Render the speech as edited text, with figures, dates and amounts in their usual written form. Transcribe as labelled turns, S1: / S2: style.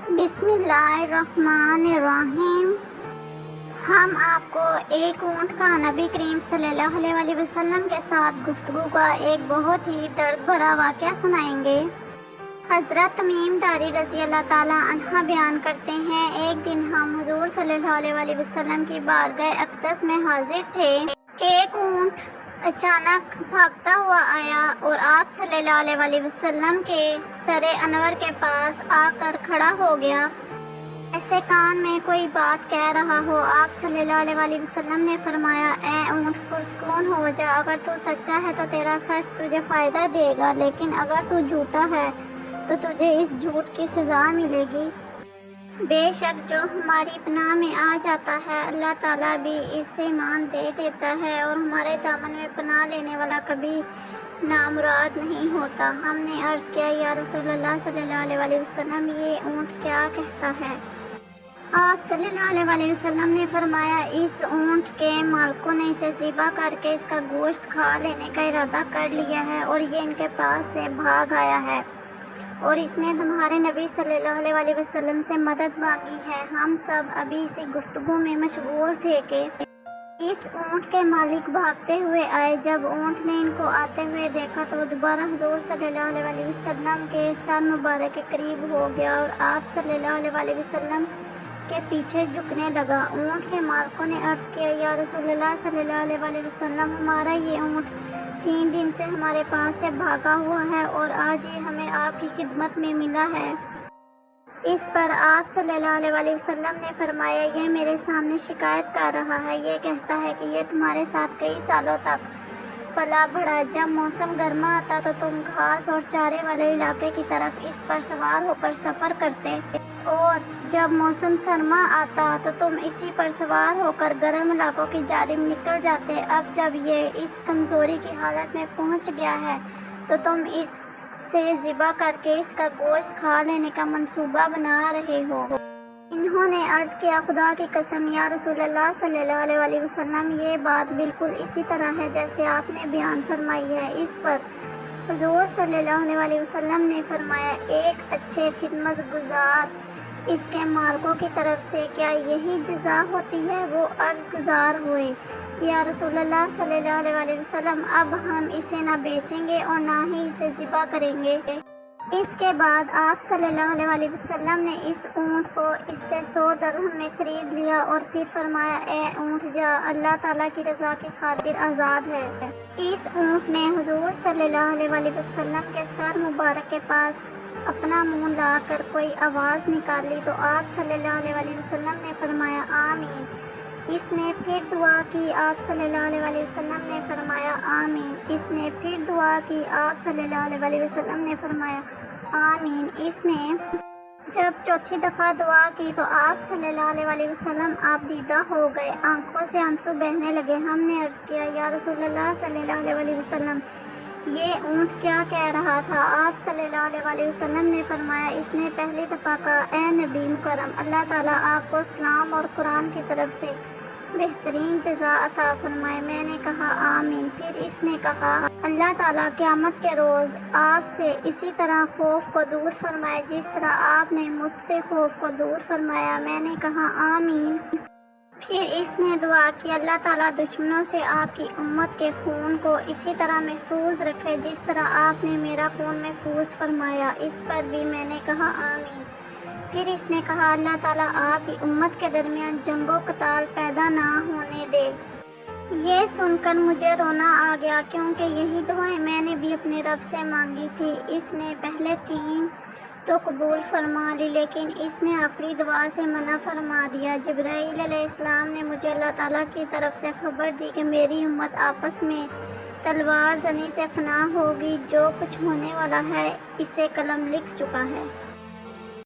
S1: بسم اللہ الرحمن الرحیم۔ ہم آپ کو ایک اونٹ کا نبی کریم صلی اللہ علیہ وسلم کے ساتھ گفتگو کا ایک بہت ہی درد بھرا واقعہ سنائیں گے۔ حضرت تمیم داری رضی اللہ تعالیٰ عنہ بیان کرتے ہیں، ایک دن ہم حضور صلی اللہ علیہ وسلم کی بارگاہ اقدس میں حاضر تھے۔ ایک اونٹ اچانک بھاگتا ہوا آیا اور آپ صلی اللہ علیہ وسلم کے سر انور کے پاس آ کر کھڑا ہو گیا، ایسے کان میں کوئی بات کہہ رہا ہو۔ آپ صلی اللہ علیہ وسلم نے فرمایا، اے اونٹ پرسکون ہو جا، اگر تو سچا ہے تو تیرا سچ تجھے فائدہ دے گا، لیکن اگر تو جھوٹا ہے تو تجھے اس جھوٹ کی سزا ملے گی۔ بے شک جو ہماری پناہ میں آ جاتا ہے اللہ تعالیٰ بھی اس سے ایمان دے دیتا ہے، اور ہمارے دامن میں پناہ لینے والا کبھی نامراد نہیں ہوتا۔ ہم نے عرض کیا، یا رسول اللہ صلی اللہ علیہ وسلم، یہ اونٹ کیا کہتا ہے؟ آپ صلی اللہ علیہ وسلم نے فرمایا، اس اونٹ کے مالکوں نے اسے ذبح کر کے اس کا گوشت کھا لینے کا ارادہ کر لیا ہے، اور یہ ان کے پاس سے بھاگ آیا ہے، اور اس نے تمہارے نبی صلی اللہ علیہ وسلم سے مدد مانگی ہے۔ ہم سب ابھی اسی گفتگو میں مشغول تھے کہ اس اونٹ کے مالک بھاگتے ہوئے آئے۔ جب اونٹ نے ان کو آتے ہوئے دیکھا تو دوبارہ حضور صلی اللہ علیہ وسلم کے سر مبارک کے قریب ہو گیا اور آپ صلی اللہ علیہ وسلم کے پیچھے جھکنے لگا۔ اونٹ کے مالکوں نے عرض کیا، یا رسول اللہ صلی اللہ علیہ وسلم، ہمارا یہ اونٹ 3 دن سے ہمارے پاس سے بھاگا ہوا ہے اور آج یہ ہمیں آپ کی خدمت میں ملا ہے۔ اس پر آپ صلی اللہ علیہ وسلم نے فرمایا، یہ میرے سامنے شکایت کر رہا ہے، یہ کہتا ہے کہ یہ تمہارے ساتھ کئی سالوں تک پلا بڑھا، جب موسم گرما آتا تو تم گھاس اور چارے والے علاقے کی طرف اس پر سوار ہو کر سفر کرتے، اور جب موسم سرما آتا تو تم اسی پر سوار ہو کر گرم علاقوں کی جانب نکل جاتے۔ اب جب یہ اس کمزوری کی حالت میں پہنچ گیا ہے تو تم اس سے ذبح کر کے اس کا گوشت کھا لینے کا منصوبہ بنا رہے ہو۔ انہوں نے عرض کیا، خدا کی قسم یا رسول اللہ صلی اللہ علیہ وسلم، یہ بات بالکل اسی طرح ہے جیسے آپ نے بیان فرمائی ہے۔ اس پر حضور صلی اللہ علیہ وسلم نے فرمایا، ایک اچھے خدمت گزار اس کے مالکوں کی طرف سے کیا یہی جزا ہوتی ہے؟ وہ عرض گزار ہوئے، یا رسول اللہ صلی اللہ علیہ وسلم، اب ہم اسے نہ بیچیں گے اور نہ ہی اسے ذبح کریں گے۔ اس کے بعد آپ صلی اللہ علیہ وسلم نے اس اونٹ کو اس سے 100 درہم میں خرید لیا اور پھر فرمایا، اے اونٹ جا، اللہ تعالیٰ کی رضا کی خاطر آزاد ہے۔ اس اونٹ نے حضور صلی اللہ علیہ وسلم کے سر مبارک کے پاس اپنا منہ لا کر کوئی آواز نکالی تو آپ صلی اللہ علیہ وسلم نے فرمایا، آمین۔ اس نے پھر دعا کی، آپ صلی اللہ علیہ وسلم نے فرمایا، آمین۔ اس نے پھر دعا کی، آپ صلی اللہ علیہ وسلم نے فرمایا، آمین۔ اس نے جب چوتھی دفعہ دعا کی تو آپ صلی اللہ علیہ وسلم آپ دیدہ ہو گئے، آنکھوں سے آنسو بہنے لگے۔ ہم نے عرض کیا، یا رسول اللہ صلی اللہ علیہ وسلم، یہ اونٹ کیا کہہ رہا تھا؟ آپ صلی اللہ علیہ وسلم نے فرمایا، اس نے پہلی دفعہ کہا، اے نبی مکرم، اللہ تعالیٰ آپ کو اسلام اور قرآن کی طرف سے بہترین جزا عطا فرمائے۔ میں نے کہا، آمین۔ پھر اس نے کہا، اللہ تعالیٰ قیامت کے روز آپ سے اسی طرح خوف کو دور فرمائے جس طرح آپ نے مجھ سے خوف کو دور فرمایا۔ میں نے کہا، آمین۔ پھر اس نے دعا کی، اللہ تعالیٰ دشمنوں سے آپ کی امت کے خون کو اسی طرح محفوظ رکھے جس طرح آپ نے میرا خون محفوظ فرمایا۔ اس پر بھی میں نے کہا، آمین۔ پھر اس نے کہا، اللہ تعالیٰ آپ کی امت کے درمیان جنگ و قتال پیدا نہ ہونے دے۔ یہ سن کر مجھے رونا آ گیا، کیونکہ یہی دعائیں میں نے بھی اپنے رب سے مانگی تھی۔ اس نے پہلے 3 تو قبول فرما لی، لیکن اس نے آخری دعا سے منع فرما دیا۔ جبرائیل علیہ السلام نے مجھے اللہ تعالیٰ کی طرف سے خبر دی کہ میری امت آپس میں تلوار زنی سے فنا ہوگی، جو کچھ ہونے والا ہے اسے قلم لکھ چکا ہے۔